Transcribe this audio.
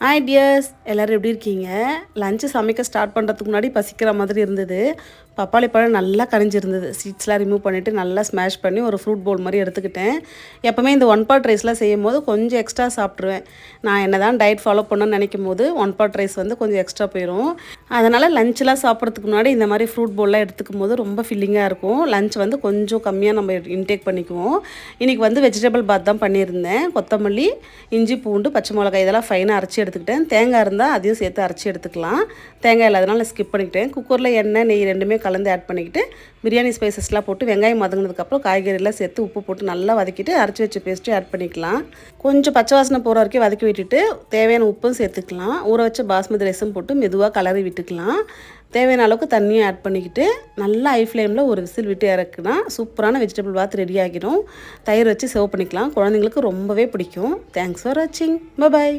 Hi tears, எல்லோரும் எப்படி இருக்கீங்க? லஞ்சு சமைக்க ஸ்டார்ட் பண்ணுறதுக்கு முன்னாடி பசிக்கிற மாதிரி இருந்தது. பப்பாளி பழம் நல்லா கரைஞ்சிருந்தது. சீட்ஸ்லாம் ரிமூவ் பண்ணிவிட்டு நல்லா ஸ்மாஷ் பண்ணி ஒரு ஃப்ரூட் பவுல் மாதிரி எடுத்துக்கிட்டேன். எப்போவுமே இந்த ஒன் பாட் ரைஸ்லாம் செய்யும் போது கொஞ்சம் எக்ஸ்ட்ரா சாப்பிட்ருவேன். நான் என்ன தான் டயட் ஃபாலோ பண்ணணும்னு நினைக்கும் போது ஒன் பாட் ரைஸ் வந்து கொஞ்சம் எக்ஸ்ட்ரா போயிடும். அதனால் லஞ்செலாம் சாப்பிட்றதுக்கு முன்னாடி இந்த மாதிரி ஃப்ரூட் பவுல்லாம் எடுத்துக்கும் போது ரொம்ப ஃபில்லிங்காக இருக்கும். லஞ்ச் வந்து கொஞ்சம் கம்மியாக நம்ம இன்டேக் பண்ணிக்குவோம். இன்றைக்கி வந்து வெஜிடபிள் பாத் தான் பண்ணியிருந்தேன். கொத்தமல்லி, இஞ்சி, பூண்டு, பச்சை மிளகாய் இதெல்லாம் ஃபைனாக அரைச்சி எடுத்துக்கிட்டேன். தேங்காய் இருந்தால் அதையும் சேர்த்து அரைச்சி எடுத்துக்கலாம். தேங்காய் இல்லாதனால ஸ்கிப் பண்ணிக்கிட்டேன். குக்கரில் எண்ணெய், நெய் ரெண்டுமே கலந்து ஆட் பண்ணிக்கிட்டு பிரியாணி ஸ்பைசஸ்லாம் போட்டு வெங்காயம் மதங்கினதுக்கப்புறம் காய்கறிலாம் சேர்த்து உப்பு போட்டு நல்லா வதக்கிட்டு அரைச்சி வச்ச பேஸ்ட்டு ஆட் பண்ணிக்கலாம். கொஞ்சம் பச்சை வாசனை போகிற வரைக்கும் வதக்கி விட்டுட்டு தேவையான உப்பும் சேர்த்துக்கலாம். ஊற வச்ச பாஸ்மதி ரைஸும் போட்டு மெதுவாக கலரி விட்டுக்கலாம். தேவையான அளவுக்கு தண்ணியும் ஆட் பண்ணிக்கிட்டு நல்லா ஹை ஃப்ளேமில் ஒரு விசில் விட்டு இறக்குனா சூப்பரான வெஜிடபிள் பாத் ரெடி ஆகிடும். தயிர் வச்சு சர்வ் பண்ணிக்கலாம். குழந்தைங்களுக்கு ரொம்பவே பிடிக்கும். தேங்க்ஸ் ஃபார் வாட்சிங். பை.